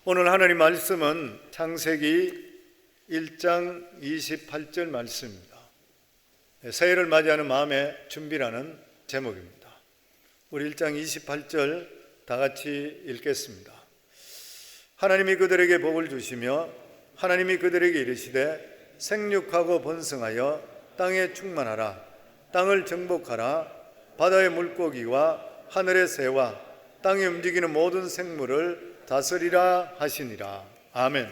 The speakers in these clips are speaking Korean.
오늘 하나님 말씀은 창세기 1장 28절 말씀입니다. 새해를 맞이하는 마음의 준비라는 제목입니다. 우리 1장 28절 다 같이 읽겠습니다. 하나님이 그들에게 복을 주시며 하나님이 그들에게 이르시되 생육하고 번성하여 땅에 충만하라. 땅을 정복하라. 바다의 물고기와 하늘의 새와 땅에 움직이는 모든 생물을 다스리라 하시니라. 아멘.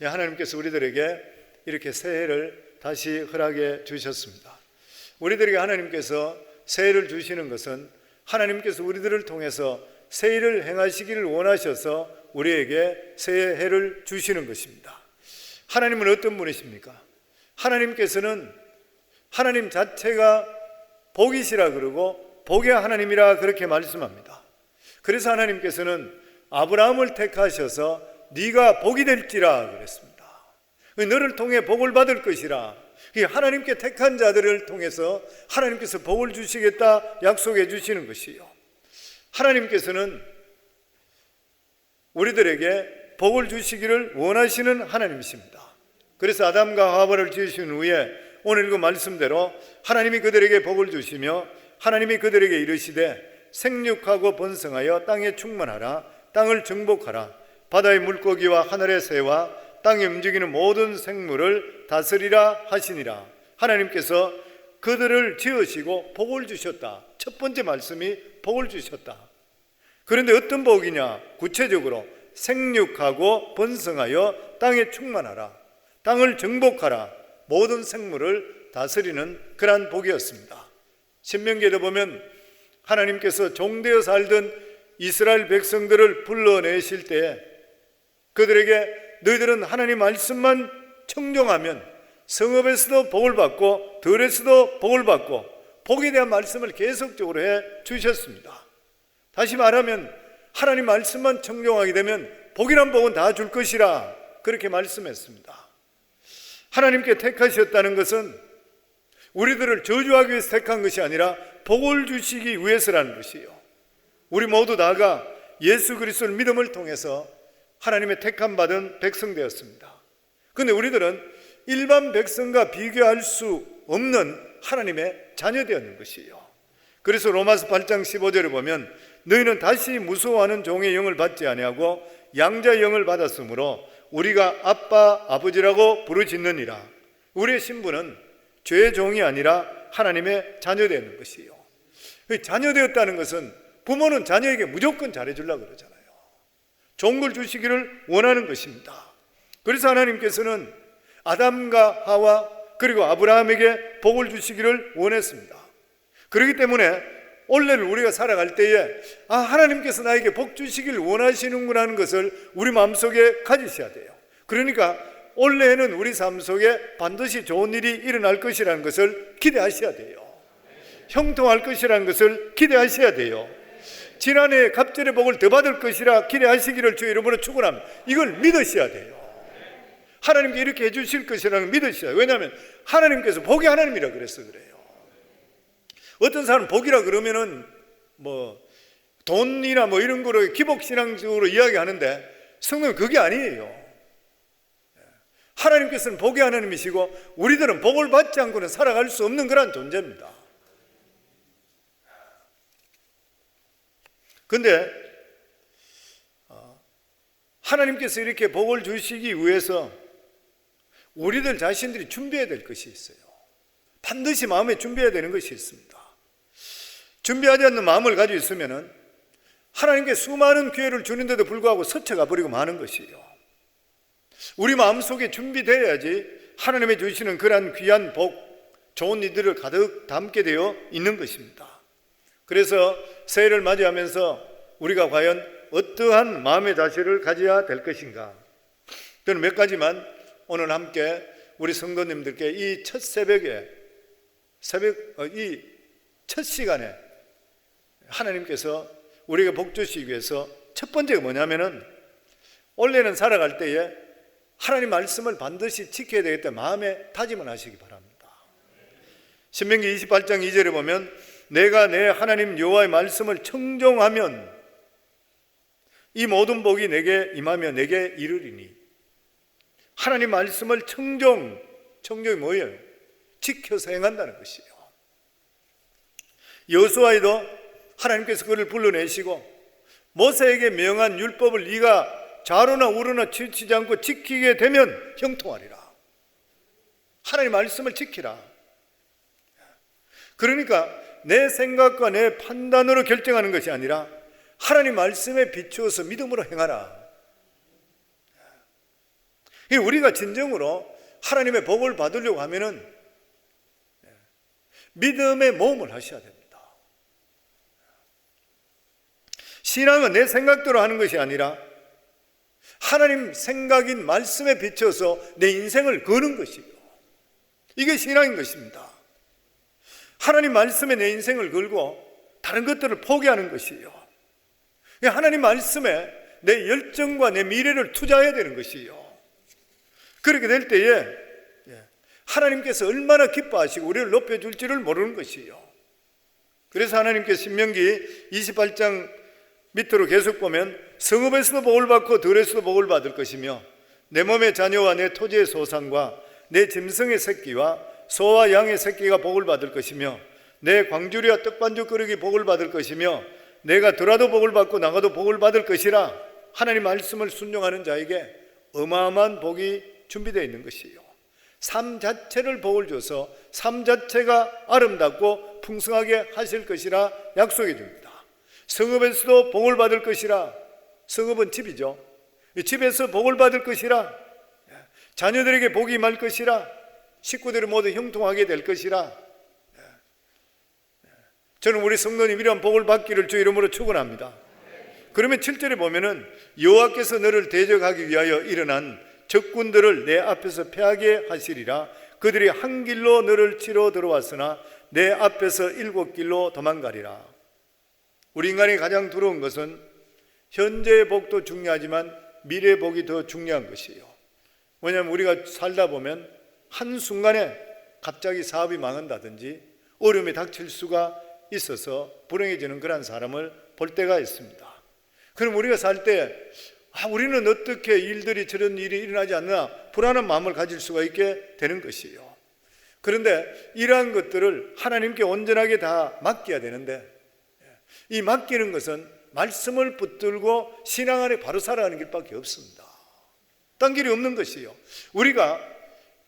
하나님께서 우리들에게 이렇게 새해를 다시 허락해 주셨습니다. 우리들에게 하나님께서 새해를 주시는 것은 하나님께서 우리들을 통해서 새해를 행하시기를 원하셔서 우리에게 새해를 주시는 것입니다. 하나님은 어떤 분이십니까? 하나님께서는 하나님 자체가 복이시라 그러고 복의 하나님이라 그렇게 말씀합니다. 그래서 하나님께서는 아브라함을 택하셔서 네가 복이 될지라 그랬습니다. 너를 통해 복을 받을 것이라. 하나님께 택한 자들을 통해서 하나님께서 복을 주시겠다 약속해 주시는 것이요, 하나님께서는 우리들에게 복을 주시기를 원하시는 하나님이십니다. 그래서 아담과 하와를 지으신 후에 오늘 그 말씀대로 하나님이 그들에게 복을 주시며 하나님이 그들에게 이르시되 생육하고 번성하여 땅에 충만하라. 땅을 정복하라. 바다의 물고기와 하늘의 새와 땅에 움직이는 모든 생물을 다스리라 하시니라. 하나님께서 그들을 지으시고 복을 주셨다. 첫 번째 말씀이 복을 주셨다. 그런데 어떤 복이냐? 구체적으로 생육하고 번성하여 땅에 충만하라. 땅을 정복하라. 모든 생물을 다스리는 그러한 복이었습니다. 신명기에도 보면 하나님께서 종되어 살던 이스라엘 백성들을 불러내실 때 그들에게 너희들은 하나님 말씀만 청종하면 성읍에서도 복을 받고 들에서도 복을 받고 복에 대한 말씀을 계속적으로 해 주셨습니다. 다시 말하면 하나님 말씀만 청종하게 되면 복이란 복은 다 줄 것이라 그렇게 말씀했습니다. 하나님께 택하셨다는 것은 우리들을 저주하기 위해서 택한 것이 아니라 복을 주시기 위해서라는 것이에요. 우리 모두 다가 예수 그리스도를 믿음을 통해서 하나님의 택함 받은 백성 되었습니다. 그런데 우리들은 일반 백성과 비교할 수 없는 하나님의 자녀 되었는 것이에요. 그래서 로마서 8장 15절에 보면 너희는 다시 무서워하는 종의 영을 받지 아니하고 양자의 영을 받았으므로 우리가 아빠 아버지라고 부르짖느니라. 우리의 신분은 죄의 종이 아니라 하나님의 자녀 되는 것이에요. 자녀 되었다는 것은 부모는 자녀에게 무조건 잘해주려고 그러잖아요. 좋은 걸 주시기를 원하는 것입니다. 그래서 하나님께서는 아담과 하와 그리고 아브라함에게 복을 주시기를 원했습니다. 그렇기 때문에 원래는 우리가 살아갈 때에 하나님께서 나에게 복 주시기를 원하시는구나 하는 것을 우리 마음속에 가지셔야 돼요. 그러니까 원래는 우리 삶 속에 반드시 좋은 일이 일어날 것이라는 것을 기대하셔야 돼요. 형통할 것이라는 것을 기대하셔야 돼요. 지난해 갑절의 복을 더 받을 것이라 기대하시기를 주의 이름으로 축원합니다. 이걸 믿으셔야 돼요. 하나님께 이렇게 해주실 것이라는 걸 믿으셔야 돼요. 왜냐하면 하나님께서 복이 하나님이라 그래서 그래요. 어떤 사람은 복이라 그러면은 돈이나 이런 거로 기복신앙적으로 이야기하는데 성경은 그게 아니에요. 하나님께서는 복이 하나님이시고 우리들은 복을 받지 않고는 살아갈 수 없는 그런 존재입니다. 그런데 하나님께서 이렇게 복을 주시기 위해서 우리들 자신들이 준비해야 될 것이 있어요. 반드시 마음에 준비해야 되는 것이 있습니다. 준비하지 않는 마음을 가지고 있으면 하나님께 수많은 기회를 주는데도 불구하고 스쳐가 버리고 마는 것이에요. 우리 마음속에 준비되어야지 하나님이 주시는 그러한 귀한 복, 좋은 일들을 가득 담게 되어 있는 것입니다. 그래서 새해를 맞이하면서 우리가 과연 어떠한 마음의 자세를 가져야 될 것인가? 저는 몇 가지만 오늘 함께 우리 성도님들께 이 첫 새벽에 이 첫 시간에 하나님께서 우리에게 복 주시기 위해서 첫 번째가 뭐냐면은 원래는 살아갈 때에 하나님 말씀을 반드시 지켜야 되겠다 마음에 다짐을 하시기 바랍니다. 신명기 28장 2절에 보면 내가 내 하나님 여호와의 말씀을 청종하면 이 모든 복이 내게 임하며 내게 이르리니. 하나님 말씀을 청종이 뭐예요? 지켜서 행한다는 것이에요. 여호수아에도 하나님께서 그를 불러내시고 모세에게 명한 율법을 네가 좌로나 우로나 치우치지 않고 지키게 되면 형통하리라. 하나님 말씀을 지키라. 그러니까 내 생각과 내 판단으로 결정하는 것이 아니라 하나님 말씀에 비추어서 믿음으로 행하라. 우리가 진정으로 하나님의 복을 받으려고 하면은 믿음의 모험을 하셔야 됩니다. 신앙은 내 생각대로 하는 것이 아니라 하나님 생각인 말씀에 비춰서 내 인생을 거는 것이고, 이게 신앙인 것입니다. 하나님 말씀에 내 인생을 걸고 다른 것들을 포기하는 것이에요. 하나님 말씀에 내 열정과 내 미래를 투자해야 되는 것이에요. 그렇게 될 때에 하나님께서 얼마나 기뻐하시고 우리를 높여줄지를 모르는 것이에요. 그래서 하나님께서 신명기 28장 밑으로 계속 보면 성읍에서도 복을 받고 들에서도 복을 받을 것이며 내 몸의 자녀와 내 토지의 소산과 내 짐승의 새끼와 소와 양의 새끼가 복을 받을 것이며 내 광주리와 떡반죽 그릇이 복을 받을 것이며 내가 들어도 복을 받고 나가도 복을 받을 것이라. 하나님 말씀을 순종하는 자에게 어마어마한 복이 준비되어 있는 것이에요. 삶 자체를 복을 줘서 삶 자체가 아름답고 풍성하게 하실 것이라 약속해 줍니다. 성읍에서도 복을 받을 것이라. 성읍은 집이죠. 집에서 복을 받을 것이라. 자녀들에게 복이 임할 것이라. 식구들이 모두 형통하게 될 것이라. 저는 우리 성도님 이러한 복을 받기를 주 이름으로 축원합니다. 그러면 7절에 보면은 여호와께서 너를 대적하기 위하여 일어난 적군들을 내 앞에서 패하게 하시리라. 그들이 한 길로 너를 치러 들어왔으나 내 앞에서 7길로 도망가리라. 우리 인간이 가장 두려운 것은 현재의 복도 중요하지만 미래의 복이 더 중요한 것이에요. 왜냐하면 우리가 살다 보면 한순간에 갑자기 사업이 망한다든지 어려움이 닥칠 수가 있어서 불행해지는 그런 사람을 볼 때가 있습니다. 그럼 우리가 살 때 우리는 어떻게 일들이 저런 일이 일어나지 않나 불안한 마음을 가질 수가 있게 되는 것이에요. 그런데 이러한 것들을 하나님께 온전하게 다 맡겨야 되는데, 이 맡기는 것은 말씀을 붙들고 신앙 안에 바로 살아가는 길밖에 없습니다. 딴 길이 없는 것이에요.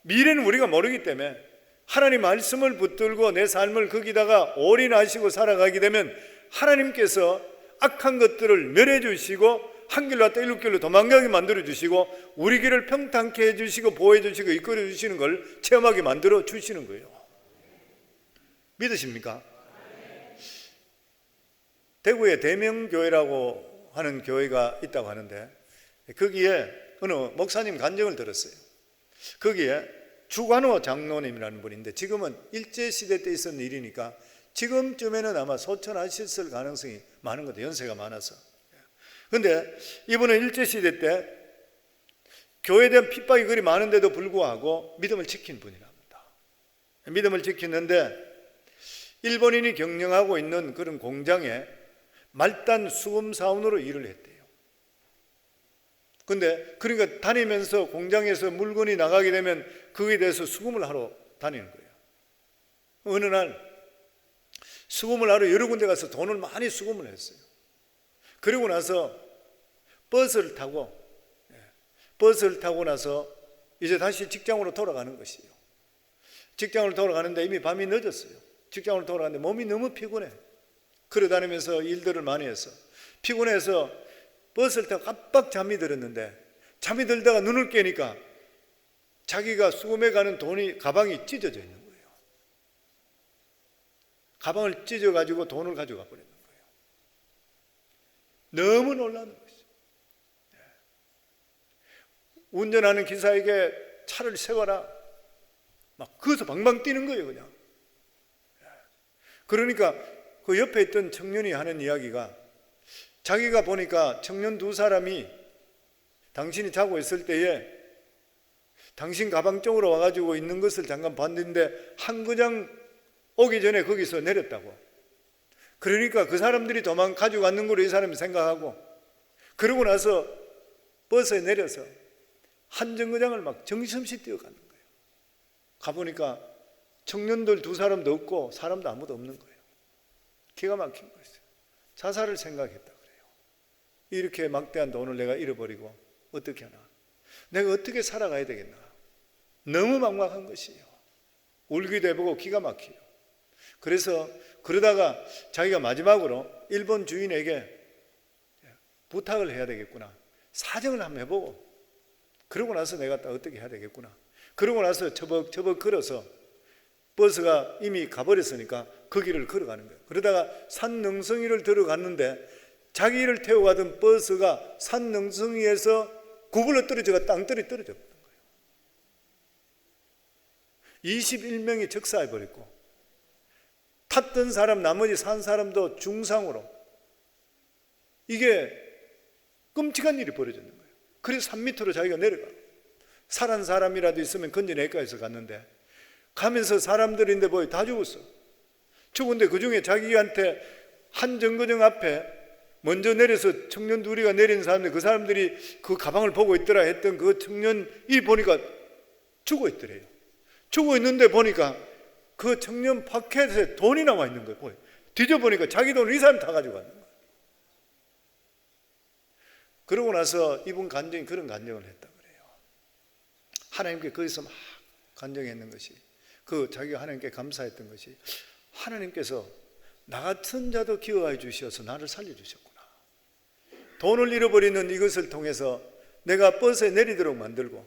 미래는 우리가 모르기 때문에 하나님 말씀을 붙들고 내 삶을 거기다가 올인하시고 살아가게 되면 하나님께서 악한 것들을 멸해 주시고 한 길로 왔다 일곱 길로 도망가게 만들어 주시고 우리 길을 평탄케 해 주시고 보호해 주시고 이끌어 주시는 걸 체험하게 만들어 주시는 거예요. 믿으십니까? 대구에 대명교회라고 하는 교회가 있다고 하는데 거기에 어느 목사님 간증을 들었어요. 거기에 주관호 장로님이라는 분인데 지금은 일제시대 때 있었던 일이니까 지금쯤에는 아마 소천하셨을 가능성이 많은 것 같아요. 연세가 많아서. 그런데 이분은 일제시대 때 교회에 대한 핍박이 그리 많은데도 불구하고 믿음을 지킨 분이랍니다. 믿음을 지켰는데 일본인이 경영하고 있는 그런 공장에 말단 수금 사원으로 일을 했대요. 근데 그러니까 다니면서 공장에서 물건이 나가게 되면 그거에 대해서 수금을 하러 다니는 거예요. 어느 날 수금을 하러 여러 군데 가서 돈을 많이 수금을 했어요. 그리고 나서 버스를 타고 나서 이제 다시 직장으로 돌아가는 것이에요. 직장으로 돌아가는데 이미 밤이 늦었어요. 직장으로 돌아가는데 몸이 너무 피곤해. 걸어다니면서 일들을 많이 해서 피곤해서 버스를 타고 깜빡 잠이 들었는데 잠이 들다가 눈을 깨니까 자기가 수금해 가는 가방이 찢어져 있는 거예요. 가방을 찢어가지고 돈을 가져가 버렸는 거예요. 너무 놀라는 것이죠. 운전하는 기사에게 차를 세워라. 막 거기서 방방 뛰는 거예요, 그냥. 그러니까 그 옆에 있던 청년이 하는 이야기가 자기가 보니까 청년 두 사람이 당신이 자고 있을 때에 당신 가방 쪽으로 와가지고 있는 것을 잠깐 봤는데 한 그장 오기 전에 거기서 내렸다고. 그러니까 그 사람들이 가지고 갔는 걸로 이 사람이 생각하고 그러고 나서 버스에 내려서 한 정거장을 막 정신없이 뛰어가는 거예요. 가보니까 청년들 두 사람도 없고 사람도 아무도 없는 거예요. 기가 막힌 거였어요. 자살을 생각했다 그래요. 이렇게 막대한 돈을 내가 잃어버리고 어떻게 하나, 내가 어떻게 살아가야 되겠나, 너무 막막한 것이에요. 울기도 해보고 기가 막혀요. 그래서 그러다가 자기가 마지막으로 일본 주인에게 부탁을 해야 되겠구나, 사정을 한번 해보고, 그러고 나서 내가 또 어떻게 해야 되겠구나, 그러고 나서 처벅처벅 걸어서 버스가 이미 가버렸으니까 그 길을 걸어가는 거예요. 그러다가 산능성이를 들어갔는데 자기를 태워가던 버스가 산능성이에서 구불러 떨어져가 땅들이 떨어졌던 거예요. 21명이 적사해버렸고 탔던 사람 나머지 산 사람도 중상으로, 이게 끔찍한 일이 벌어졌는 거예요. 그래서 산 밑으로 자기가 내려가, 살한 사람이라도 있으면 건져낼까 해서 갔는데 가면서 사람들인데 뭐다 죽었어. 죽은데 그 중에 자기한테 한 정거장 앞에 먼저 내려서 청년 둘이가 내린 사람들, 그 사람들이 그 가방을 보고 있더라 했던 그 청년이 보니까 죽어 있더래요. 죽어 있는데 보니까 그 청년 파켓에 돈이 남아 있는 거예요. 뒤져보니까 자기 돈을 이 사람이 다 가지고 갔는 거예요. 그러고 나서 이분 간증이 그런 간증을 했다 그래요. 하나님께 거기서 막 간증했는 것이, 그 자기가 하나님께 감사했던 것이, 하나님께서 나 같은 자도 기억하여 주셔서 나를 살려주셨구나. 돈을 잃어버리는 이것을 통해서 내가 버스에 내리도록 만들고,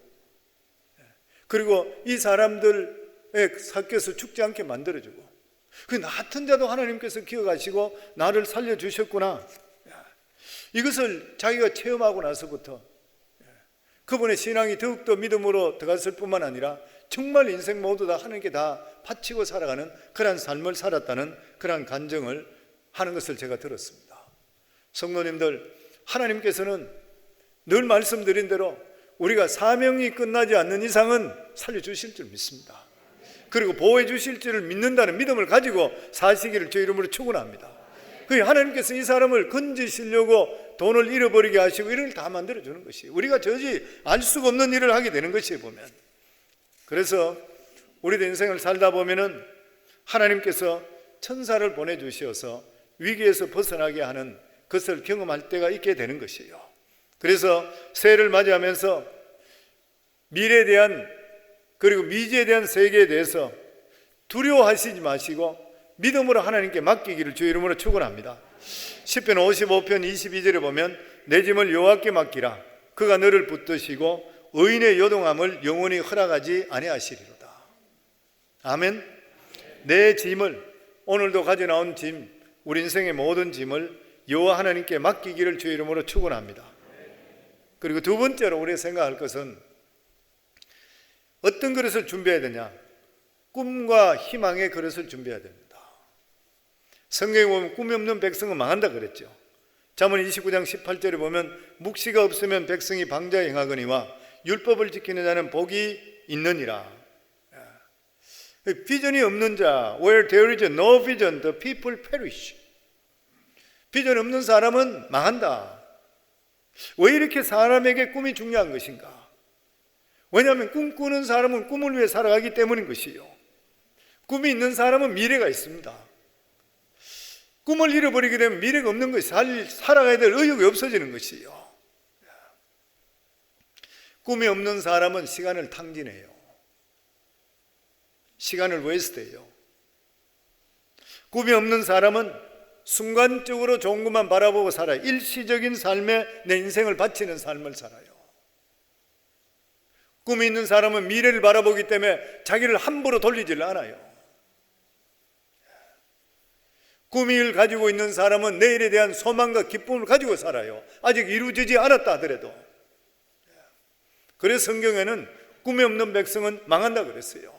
그리고 이 사람들의 사켓을 죽지 않게 만들어주고, 나 같은 자도 하나님께서 기억하시고 나를 살려주셨구나. 이것을 자기가 체험하고 나서부터 그분의 신앙이 더욱더 믿음으로 들어갔을 뿐만 아니라 정말 인생 모두 다 하나님께 다 바치고 살아가는 그러한 삶을 살았다는 그러한 간증을 하는 것을 제가 들었습니다. 성도님들, 하나님께서는 늘 말씀드린 대로 우리가 사명이 끝나지 않는 이상은 살려주실 줄 믿습니다. 그리고 보호해 주실 줄을 믿는다는 믿음을 가지고 사시기를 주 이름으로 축원합니다. 하나님께서 이 사람을 건지시려고 돈을 잃어버리게 하시고 이런 걸 다 만들어주는 것이, 우리가 저지 알 수가 없는 일을 하게 되는 것이 보면. 그래서 우리도 인생을 살다 보면은 하나님께서 천사를 보내주셔서 위기에서 벗어나게 하는 것을 경험할 때가 있게 되는 것이에요. 그래서 새해를 맞이하면서 미래에 대한, 그리고 미지에 대한 세계에 대해서 두려워하시지 마시고 믿음으로 하나님께 맡기기를 주 이름으로 축원합니다. 시편 55편 22절에 보면 내 짐을 여호와께 맡기라. 그가 너를 붙드시고 의인의 요동함을 영원히 허락하지 아니하시리로다. 아멘. 내 짐을, 오늘도 가져 나온 짐, 우리 인생의 모든 짐을 여호와 하나님께 맡기기를 주 이름으로 축원합니다. 그리고 두 번째로 우리가 생각할 것은 어떤 그릇을 준비해야 되냐? 꿈과 희망의 그릇을 준비해야 됩니다. 성경에 보면 꿈이 없는 백성은 망한다 그랬죠. 잠언 29장 18절에 보면 묵시가 없으면 백성이 방자에 행하거니와 율법을 지키는 자는 복이 있느니라. 비전이 없는 자, where there is no vision, the people perish. 비전 없는 사람은 망한다. 왜 이렇게 사람에게 꿈이 중요한 것인가? 왜냐하면 꿈꾸는 사람은 꿈을 위해 살아가기 때문인 것이요, 꿈이 있는 사람은 미래가 있습니다. 꿈을 잃어버리게 되면 미래가 없는 것이, 살아가야 될 의욕이 없어지는 것이요. 꿈이 없는 사람은 시간을 탕진해요. 시간을 웨스트해요. 꿈이 없는 사람은 순간적으로 좋은 것만 바라보고 살아요. 일시적인 삶에 내 인생을 바치는 삶을 살아요. 꿈이 있는 사람은 미래를 바라보기 때문에 자기를 함부로 돌리질 않아요. 꿈을 가지고 있는 사람은 내일에 대한 소망과 기쁨을 가지고 살아요. 아직 이루어지지 않았다 하더라도. 그래서 성경에는 꿈이 없는 백성은 망한다 그랬어요.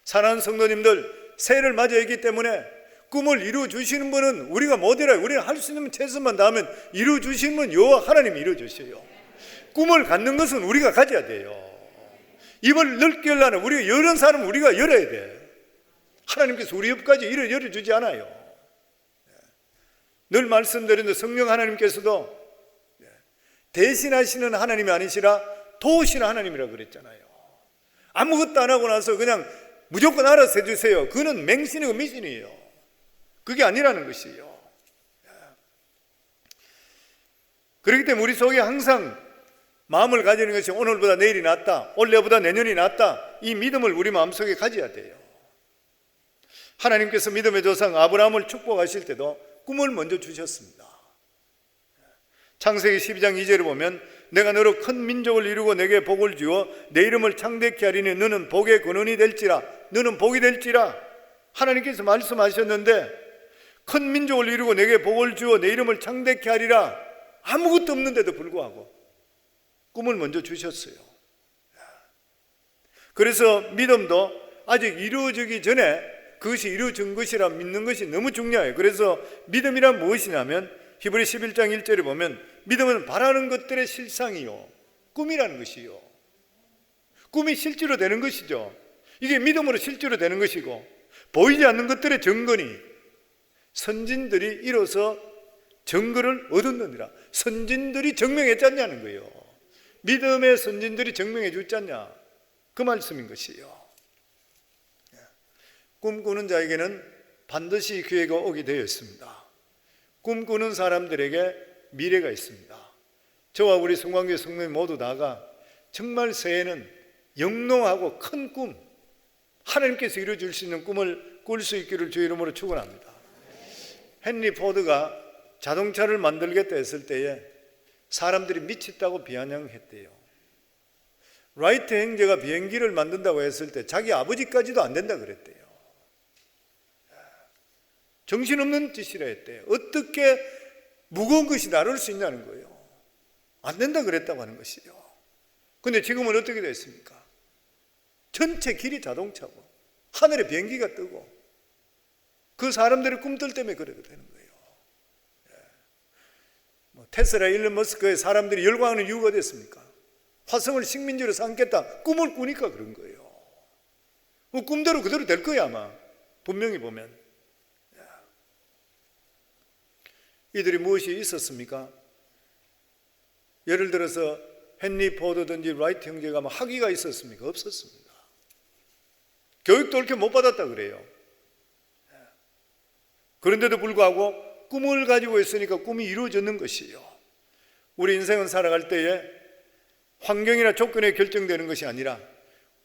사랑하는 성도님들, 새해를 맞이했기 때문에 꿈을 이루어 주시는 분은 우리가 못이라요. 우리는 할 수 있는 최선만 다하면 이루어 주시는 분 여호와 하나님이 이루어 주셔요. 꿈을 갖는 것은 우리가 가져야 돼요. 입을 넓게 열라는, 우리가 여는 사람은 우리가 열어야 돼. 하나님께서 우리 옆까지 열어주지 않아요. 늘 말씀드리는데 성령 하나님께서도 대신하시는 하나님이 아니시라 도우시는 하나님이라 그랬잖아요. 아무것도 안 하고 나서 그냥 무조건 알아서 해주세요. 그거는 맹신이고 미신이에요. 그게 아니라는 것이에요. 그렇기 때문에 우리 속에 항상 마음을 가지는 것이 오늘보다 내일이 낫다, 올해보다 내년이 낫다, 이 믿음을 우리 마음속에 가져야 돼요. 하나님께서 믿음의 조상 아브라함을 축복하실 때도 꿈을 먼저 주셨습니다. 창세기 12장 2절에 보면 내가 너로 큰 민족을 이루고 내게 복을 주어 내 이름을 창대케 하리니 너는 복의 근원이 될지라, 너는 복이 될지라 하나님께서 말씀하셨는데, 큰 민족을 이루고 내게 복을 주어 내 이름을 창대케 하리라, 아무것도 없는데도 불구하고 꿈을 먼저 주셨어요. 그래서 믿음도 아직 이루어지기 전에 그것이 이루어진 것이라 믿는 것이 너무 중요해요. 그래서 믿음이란 무엇이냐면 히브리 11장 1절에 보면 믿음은 바라는 것들의 실상이요, 꿈이라는 것이요. 꿈이 실제로 되는 것이죠. 이게 믿음으로 실제로 되는 것이고, 보이지 않는 것들의 증거니 선진들이 이뤄서 증거를 얻었느니라. 선진들이 증명했지 않냐는 거예요. 믿음의 선진들이 증명해 주지 않냐, 그 말씀인 것이에요. 꿈꾸는 자에게는 반드시 기회가 오게 되어 있습니다. 꿈꾸는 사람들에게 미래가 있습니다. 저와 우리 성광교회 성도님 모두 다가 정말 새해는 영롱하고 큰 꿈, 하나님께서 이루어줄 수 있는 꿈을 꿀 수 있기를 주의 이름으로 축원합니다. 헨리 포드가 자동차를 만들겠다 했을 때에 사람들이 미쳤다고 비아냥했대요. 라이트 형제가 비행기를 만든다고 했을 때 자기 아버지까지도 안 된다 그랬대요. 정신없는 짓이라 했대요. 어떻게 무거운 것이 나를 수 있냐는 거예요. 안 된다 그랬다고 하는 것이요. 근데 지금은 어떻게 됐습니까? 전체 길이 자동차고 하늘에 비행기가 뜨고, 그 사람들의 꿈들 때문에 그렇게 되는 거예요. 테슬라, 일론 머스크의 사람들이 열광하는 이유가 됐습니까? 화성을 식민지로 삼겠다 꿈을 꾸니까 그런 거예요. 꿈대로 그대로 될 거야 아마, 분명히 보면. 이들이 무엇이 있었습니까? 예를 들어서 헨리 포드든지 라이트 형제가 학위가 있었습니까? 없었습니다. 교육도 그렇게 못 받았다 그래요. 그런데도 불구하고 꿈을 가지고 있으니까 꿈이 이루어졌는 것이에요. 우리 인생은 살아갈 때에 환경이나 조건에 결정되는 것이 아니라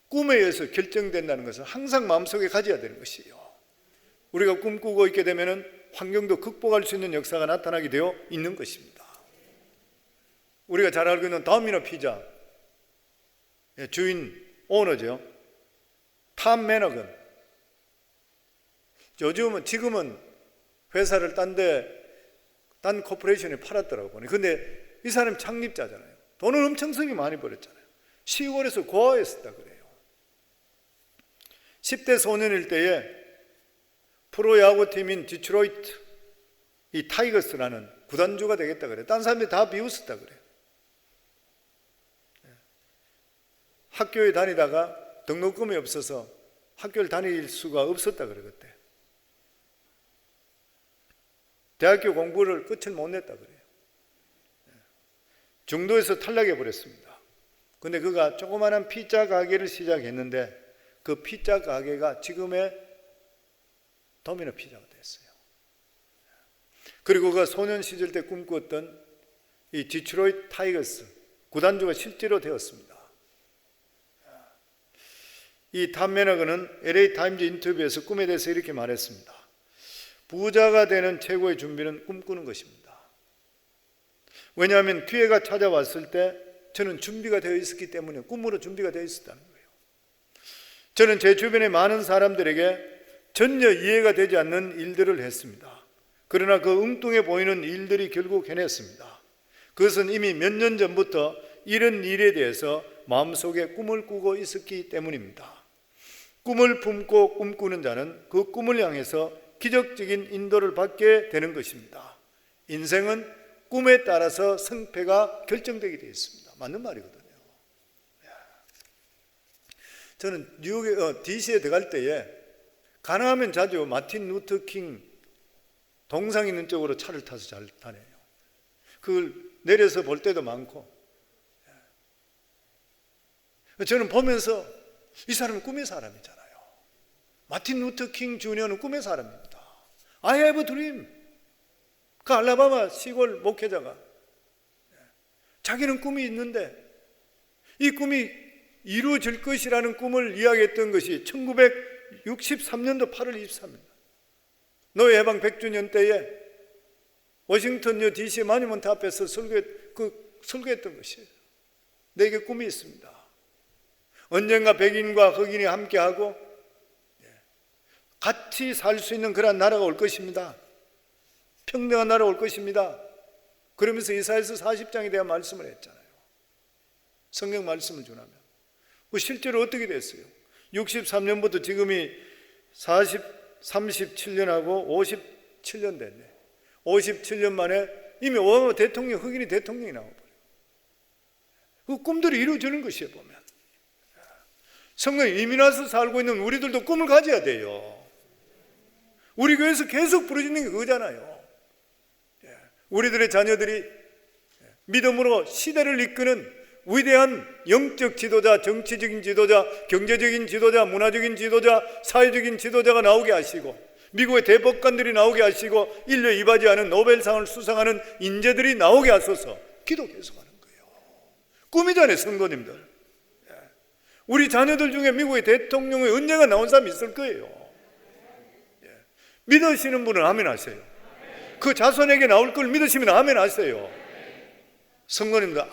꿈에 의해서 결정된다는 것을 항상 마음속에 가져야 되는 것이에요. 우리가 꿈꾸고 있게 되면 환경도 극복할 수 있는 역사가 나타나게 되어 있는 것입니다. 우리가 잘 알고 있는 다미노 피자 주인 오너죠, 탐 매너건. 지금은 회사를 딴 코퍼레이션에 팔았더라고요. 근데 이 사람이 창립자잖아요. 돈을 엄청 쓰기 많이 벌었잖아요. 시골에서 고아했었다 그래요. 10대 소년일 때에 프로야구팀인 디트로이트 이 타이거스라는 구단주가 되겠다 그래요. 딴 사람들이 다 비웃었다 그래요. 학교에 다니다가 등록금이 없어서 학교를 다닐 수가 없었다 그래요. 그때 대학교 공부를 끝을 못 냈다 그래요. 중도에서 탈락해 버렸습니다. 근데 그가 조그마한 피자 가게를 시작했는데 그 피자 가게가 지금의 도미노 피자가 됐어요. 그리고 그가 소년 시절 때 꿈꾸었던 이 디트로이트 타이거스 구단주가 실제로 되었습니다. 이 탐 매너건은 LA 타임즈 인터뷰에서 꿈에 대해서 이렇게 말했습니다. 부자가 되는 최고의 준비는 꿈꾸는 것입니다. 왜냐하면 기회가 찾아왔을 때 저는 준비가 되어 있었기 때문에, 꿈으로 준비가 되어 있었다는 거예요. 저는 제 주변의 많은 사람들에게 전혀 이해가 되지 않는 일들을 했습니다. 그러나 그 엉뚱해 보이는 일들이 결국 해냈습니다. 그것은 이미 몇 년 전부터 이런 일에 대해서 마음속에 꿈을 꾸고 있었기 때문입니다. 꿈을 품고 꿈꾸는 자는 그 꿈을 향해서 기적적인 인도를 받게 되는 것입니다. 인생은 꿈에 따라서 승패가 결정되게 되어 있습니다. 맞는 말이거든요. 저는 뉴욕에 DC에 들어갈 때에 가능하면 자주 마틴 루터 킹 동상 있는 쪽으로 차를 타서 잘 다녀요. 그걸 내려서 볼 때도 많고, 저는 보면서 이 사람은 꿈의 사람이잖아요. 마틴 루터 킹 주니어는 꿈의 사람입니다. I have a dream. 그 알라바마 시골 목회자가 자기는 꿈이 있는데 이 꿈이 이루어질 것이라는 꿈을 이야기했던 것이 1963년도 8월 23일 노예 해방 100주년 때에 워싱턴 DC 마니먼트 앞에서 설교했던 것이에요. 내게 꿈이 있습니다. 언젠가 백인과 흑인이 함께하고 같이 살 수 있는 그런 나라가 올 것입니다. 평등한 나라가 올 것입니다. 그러면서 이사야서 40장에 대한 말씀을 했잖아요. 성경 말씀을 주라면 실제로 어떻게 됐어요? 63년부터 지금이 37년하고 57년 됐네. 57년 만에 이미 오바마 대통령, 흑인이 대통령이 나와버려요. 그 꿈들이 이루어지는 것이에요. 보면 성경에 이민 와서 살고 있는 우리들도 꿈을 가져야 돼요. 우리 교회에서 계속 부르짖는 게 그거잖아요. 우리들의 자녀들이 믿음으로 시대를 이끄는 위대한 영적 지도자, 정치적인 지도자, 경제적인 지도자, 문화적인 지도자, 사회적인 지도자가 나오게 하시고, 미국의 대법관들이 나오게 하시고, 인류 이바지하는 노벨상을 수상하는 인재들이 나오게 하소서. 기도 계속하는 거예요. 꿈이잖아요, 성도님들. 우리 자녀들 중에 미국의 대통령이 언젠가 나온 사람이 있을 거예요. 믿으시는 분은 아멘 하세요. 그 자손에게 나올 걸 믿으시면 아멘 하세요. 성도님들,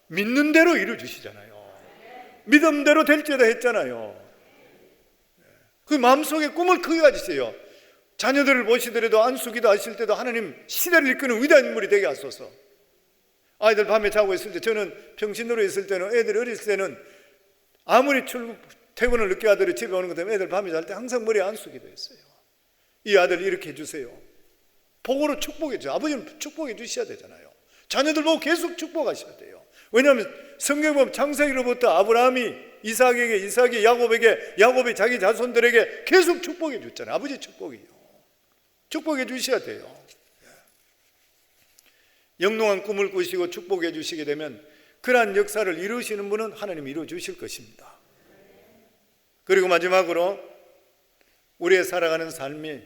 믿는 대로 이루어주시잖아요. 믿음대로 될지어다 했잖아요. 그 마음속에 꿈을 크게 가지세요. 자녀들을 보시더라도 안수기도 하실 때도 하나님 시대를 이끄는 위대한 인물이 되게 하소서. 아이들 밤에 자고 있을 때, 저는 평신도로 있을 때는, 애들이 어렸을 때는 아무리 퇴근을 늦게 하더라도 집에 오는 것 때문에 애들 밤에 잘 때 항상 머리에 안수기도 했어요. 이 아들 이렇게 해주세요. 복으로 축복해 주세요. 아버지는 축복해 주셔야 되잖아요. 자녀들 보고 계속 축복하셔야 돼요. 왜냐하면 성경 보면 창세기로부터 아브라함이 이삭에게, 이삭이 야곱에게, 야곱이 자기 자손들에게 계속 축복해 줬잖아요. 아버지 축복이요. 축복해 주셔야 돼요. 영롱한 꿈을 꾸시고 축복해 주시게 되면 그러한 역사를 이루시는 분은 하나님이 이루어 주실 것입니다. 그리고 마지막으로 우리의 살아가는 삶이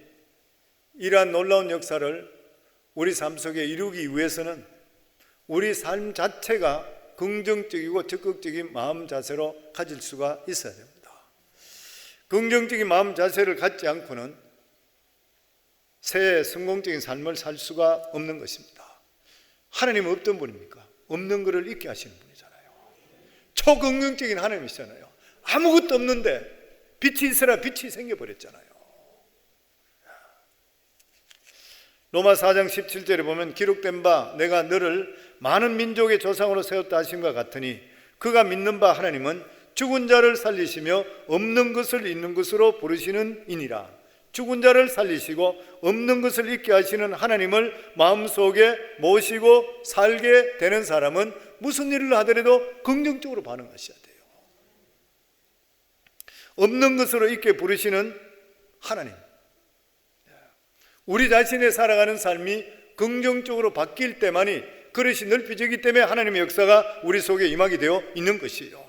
이러한 놀라운 역사를 우리 삶 속에 이루기 위해서는 우리 삶 자체가 긍정적이고 적극적인 마음 자세로 가질 수가 있어야 됩니다. 긍정적인 마음 자세를 갖지 않고는 새 성공적인 삶을 살 수가 없는 것입니다. 하나님은 어떤 분입니까? 없는 것을 있게 하시는 분이잖아요. 초긍정적인 하나님이시잖아요. 아무것도 없는데 빛이 있으라 빛이 생겨버렸잖아요. 로마 4장 17절에 보면 기록된 바 내가 너를 많은 민족의 조상으로 세웠다 하심과 같으니 그가 믿는 바 하나님은 죽은 자를 살리시며 없는 것을 있는 것으로 부르시는 이니라. 죽은 자를 살리시고 없는 것을 있게 하시는 하나님을 마음속에 모시고 살게 되는 사람은 무슨 일을 하더라도 긍정적으로 반응하셔야 돼요. 없는 것으로 있게 부르시는 하나님, 우리 자신의 살아가는 삶이 긍정적으로 바뀔 때만이 그릇이 넓혀지기 때문에 하나님의 역사가 우리 속에 임하게 되어 있는 것이에요.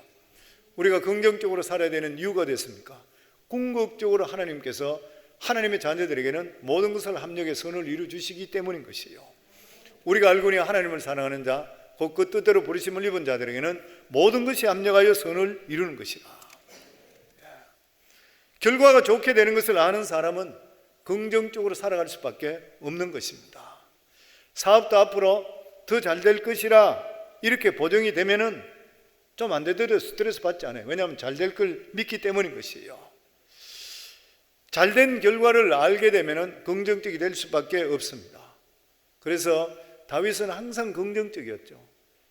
우리가 긍정적으로 살아야 되는 이유가 됐습니까? 궁극적으로 하나님께서 하나님의 자녀들에게는 모든 것을 합력해 선을 이루어 주시기 때문인 것이에요. 우리가 알고니 하나님을 사랑하는 자, 곧 그 뜻대로 부르심을 입은 자들에게는 모든 것이 합력하여 선을 이루는 것이라. 결과가 좋게 되는 것을 아는 사람은 긍정적으로 살아갈 수밖에 없는 것입니다. 사업도 앞으로 더 잘 될 것이라 이렇게 보정이 되면은 좀 안 되더라도 스트레스 받지 않아요. 왜냐하면 잘 될 걸 믿기 때문인 것이에요. 잘된 결과를 알게 되면은 긍정적이 될 수밖에 없습니다. 그래서 다윗은 항상 긍정적이었죠.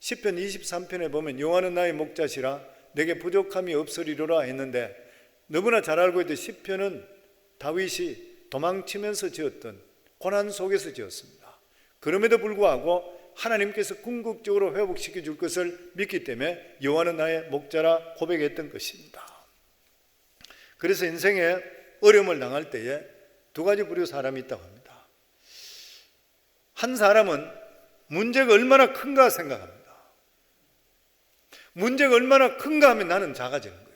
시편 23편에 보면 여호와는 나의 목자시라 내게 부족함이 없으리로라 했는데, 너무나 잘 알고 있듯 시편은 다윗이 도망치면서 지었던 고난 속에서 지었습니다. 그럼에도 불구하고 하나님께서 궁극적으로 회복시켜 줄 것을 믿기 때문에 여호와는 나의 목자라 고백했던 것입니다. 그래서 인생에 어려움을 당할 때에 두 가지 부류의 사람이 있다고 합니다. 한 사람은 문제가 얼마나 큰가 생각합니다. 문제가 얼마나 큰가 하면 나는 작아지는 거예요.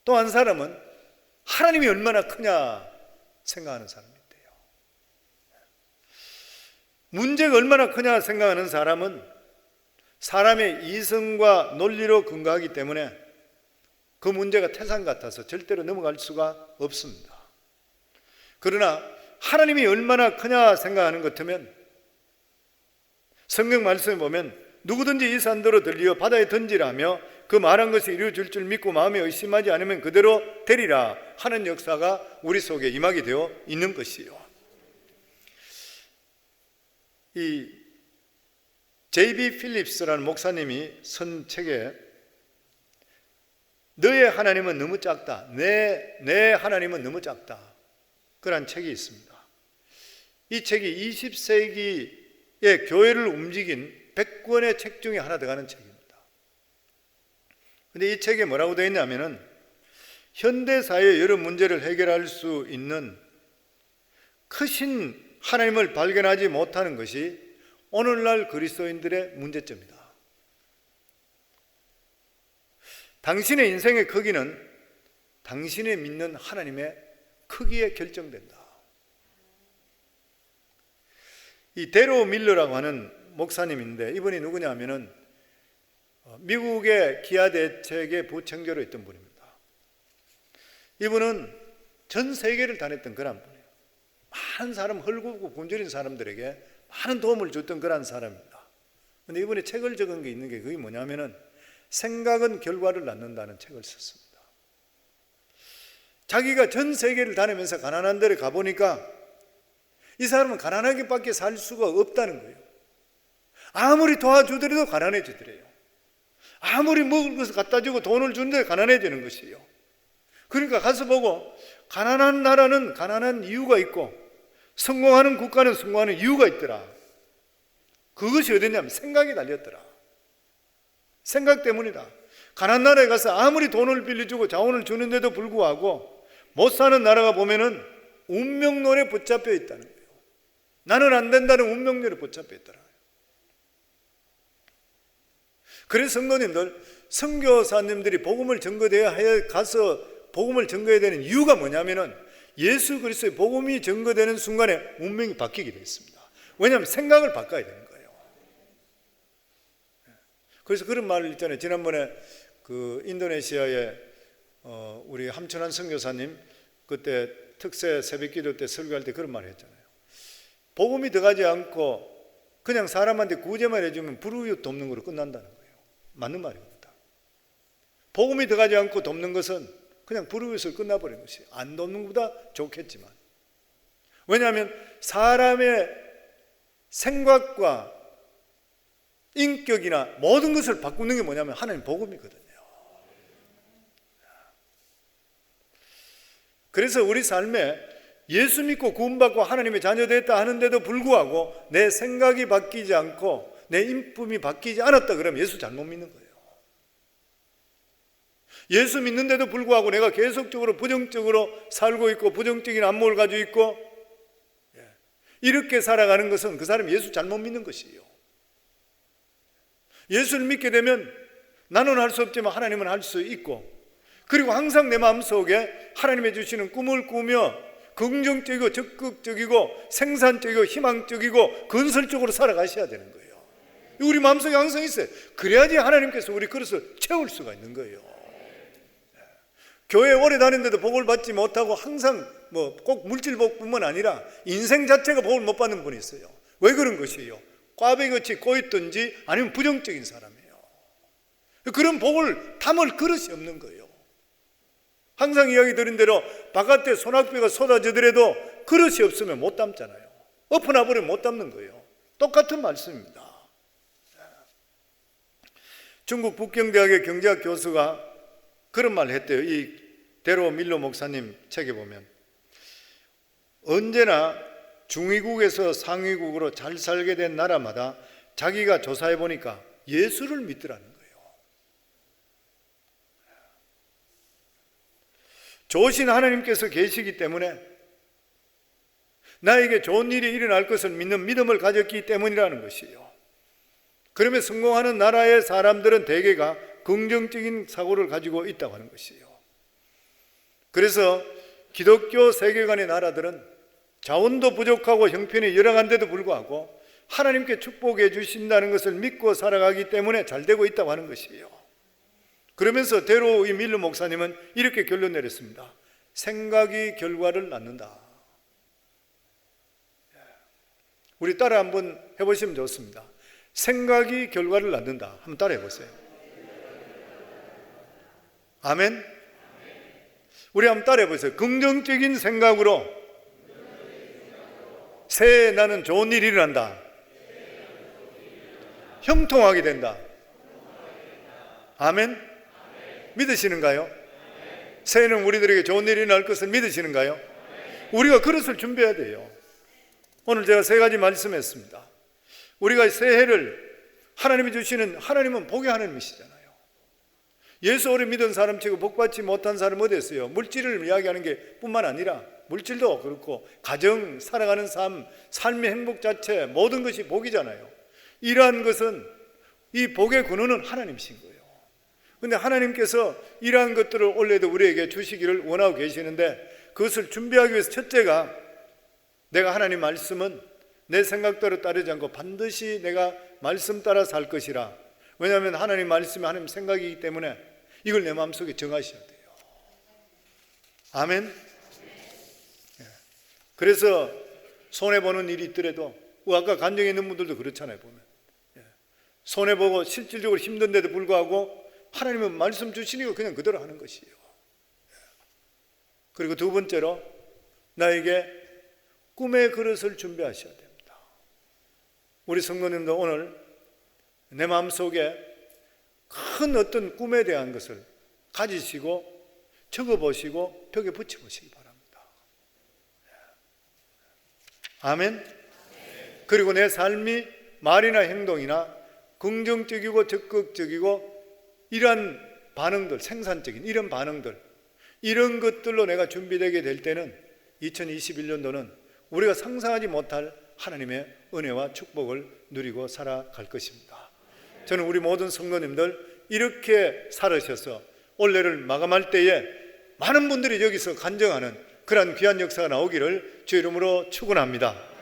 또 한 사람은 하나님이 얼마나 크냐 생각하는 사람이 있대요. 문제가 얼마나 크냐 생각하는 사람은 사람의 이성과 논리로 근거하기 때문에 그 문제가 태산 같아서 절대로 넘어갈 수가 없습니다. 그러나 하나님이 얼마나 크냐 생각하는 것 같으면 성경 말씀에 보면 누구든지 이 산도로 들리어 바다에 던지라며 그 말한 것이 이루어질 줄 믿고 마음에 의심하지 않으면 그대로 되리라 하는 역사가 우리 속에 임하게 되어 있는 것이요. 이 J.B. 필립스라는 목사님이 쓴 책에 너의 하나님은 너무 작다, 내 하나님은 너무 작다, 그런 책이 있습니다. 이 책이 20세기의 교회를 움직인 100권의 책 중에 하나 들어가는 책입니다. 근데 이 책에 뭐라고 되어 있냐면은 현대사회의 여러 문제를 해결할 수 있는 크신 하나님을 발견하지 못하는 것이 오늘날 그리스도인들의 문제점이다. 당신의 인생의 크기는 당신의 믿는 하나님의 크기에 결정된다. 이 데로 밀러라고 하는 목사님인데 이분이 누구냐 하면은 미국의 기아 대책의 부총재로 있던 분입니다. 이분은 전 세계를 다녔던 그런 분이에요. 많은 사람, 헐고 굶주린 사람들에게 많은 도움을 줬던 그런 사람입니다. 그런데 이분이 책을 적은 게 있는 게 그게 뭐냐면은 생각은 결과를 낳는다는 책을 썼습니다. 자기가 전 세계를 다니면서 가난한 데를 가보니까 이 사람은 가난하게밖에 살 수가 없다는 거예요. 아무리 도와주더라도 가난해지더래요. 아무리 먹을 것을 갖다 주고 돈을 주는데 가난해지는 것이에요. 그러니까 가서 보고 가난한 나라는 가난한 이유가 있고 성공하는 국가는 성공하는 이유가 있더라. 그것이 어디냐면 생각이 달렸더라. 생각 때문이다. 가난한 나라에 가서 아무리 돈을 빌려주고 자원을 주는데도 불구하고 못 사는 나라가 보면은 운명론에 붙잡혀 있다는 거예요. 나는 안 된다는 운명론에 붙잡혀 있더라. 그래서 성도님들, 선교사님들이 복음을 전거돼야 해 가서 복음을 전거해야 되는 이유가 뭐냐면은 예수 그리스도의 복음이 전거되는 순간에 운명이 바뀌게 되어 있습니다. 왜냐하면 생각을 바꿔야 되는 거예요. 그래서 그런 말을 있잖아요. 지난번에 그 인도네시아의 우리 함천한 선교사님 그때 특세 새벽기도 때 설교할 때 그런 말을 했잖아요. 복음이 들어가지 않고 그냥 사람한테 구제만 해주면 불우이웃 돕는 거로 끝난다는 거예요. 맞는 말입니다. 복음이 들어가지 않고 돕는 것은 그냥 불우이웃을 끝나버린 것이 안 돕는 것보다 좋겠지만, 왜냐하면 사람의 생각과 인격이나 모든 것을 바꾸는 게 뭐냐면 하나님 복음이거든요. 그래서 우리 삶에 예수 믿고 구원받고 하나님의 자녀 됐다 하는데도 불구하고 내 생각이 바뀌지 않고 내 인품이 바뀌지 않았다 그러면 예수 잘못 믿는 거예요. 예수 믿는데도 불구하고 내가 계속적으로 부정적으로 살고 있고 부정적인 안목을 가지고 있고 이렇게 살아가는 것은 그 사람이 예수 잘못 믿는 것이에요. 예수를 믿게 되면 나는 할 수 없지만 하나님은 할 수 있고, 그리고 항상 내 마음속에 하나님이 주시는 꿈을 꾸며 긍정적이고 적극적이고 생산적이고 희망적이고 건설적으로 살아가셔야 되는 거예요. 우리 마음속에 항상 있어요. 그래야지 하나님께서 우리 그릇을 채울 수가 있는 거예요. 교회 오래 다니는데도 복을 받지 못하고 항상 뭐 꼭 물질복뿐만 아니라 인생 자체가 복을 못 받는 분이 있어요. 왜 그런 것이에요? 꽈배기같이 꼬였든지 아니면 부정적인 사람이에요. 그런 복을 담을 그릇이 없는 거예요. 항상 이야기 드린 대로 바깥에 소낙비가 쏟아지더라도 그릇이 없으면 못 담잖아요. 엎어놔 버리면 못 담는 거예요. 똑같은 말씀입니다. 중국 북경대학의 경제학 교수가 그런 말을 했대요. 이 데로 밀러 목사님 책에 보면 언제나 중위국에서 상위국으로 잘 살게 된 나라마다 자기가 조사해 보니까 예수를 믿더라는 거예요. 좋으신 하나님께서 계시기 때문에 나에게 좋은 일이 일어날 것을 믿는 믿음을 가졌기 때문이라는 것이요. 그러면 성공하는 나라의 사람들은 대개가 긍정적인 사고를 가지고 있다고 하는 것이요. 그래서 기독교 세계관의 나라들은 자원도 부족하고 형편이 열악한데도 불구하고 하나님께 축복해 주신다는 것을 믿고 살아가기 때문에 잘 되고 있다고 하는 것이에요. 그러면서 대로 이 밀러 목사님은 이렇게 결론 내렸습니다. 생각이 결과를 낳는다. 우리 따라 한번 해보시면 좋습니다. 생각이 결과를 낳는다. 한번 따라 해보세요. 아멘. 우리 한번 따라 해보세요. 긍정적인 생각으로 새해 나는 좋은 일이 일어난다. 형통하게 된다. 아멘. 믿으시는가요? 새해는 우리들에게 좋은 일이 날 것을 믿으시는가요? 우리가 그릇을 준비해야 돼요. 오늘 제가 세 가지 말씀했습니다. 우리가 새해를 하나님이 주시는, 하나님은 복의 하나님이시잖아요. 예수 오래 믿은 사람 치고 복받지 못한 사람 어디 있어요? 물질을 이야기하는 게 뿐만 아니라 물질도 그렇고 가정, 살아가는 삶, 삶의 행복 자체 모든 것이 복이잖아요. 이러한 것은 이 복의 근원은 하나님이신 거예요. 그런데 하나님께서 이러한 것들을 원래도 우리에게 주시기를 원하고 계시는데 그것을 준비하기 위해서 첫째가 내가 하나님 말씀은 내 생각대로 따르지 않고 반드시 내가 말씀 따라 살 것이라. 왜냐하면 하나님 말씀이 하나님 생각이기 때문에 이걸 내 마음속에 정하셔야 돼요. 아멘. 그래서 손해보는 일이 있더라도 아까 간증에 있는 분들도 그렇잖아요. 보면 손해보고 실질적으로 힘든데도 불구하고 하나님은 말씀 주시니까 그냥 그대로 하는 것이에요. 그리고 두 번째로 나에게 꿈의 그릇을 준비하셔야 됩니다. 우리 성도님도 오늘 내 마음속에 큰 어떤 꿈에 대한 것을 가지시고 적어보시고 벽에 붙여보시기 바랍니다. 아멘. 그리고 내 삶이 말이나 행동이나 긍정적이고 적극적이고 이런 반응들, 생산적인 이런 반응들, 이런 것들로 내가 준비되게 될 때는 2021년도는 우리가 상상하지 못할 하나님의 은혜와 축복을 누리고 살아갈 것입니다. 저는 우리 모든 성도님들 이렇게 살으셔서 올해를 마감할 때에 많은 분들이 여기서 간증하는 그러한 귀한 역사가 나오기를 주의 이름으로 축원합니다.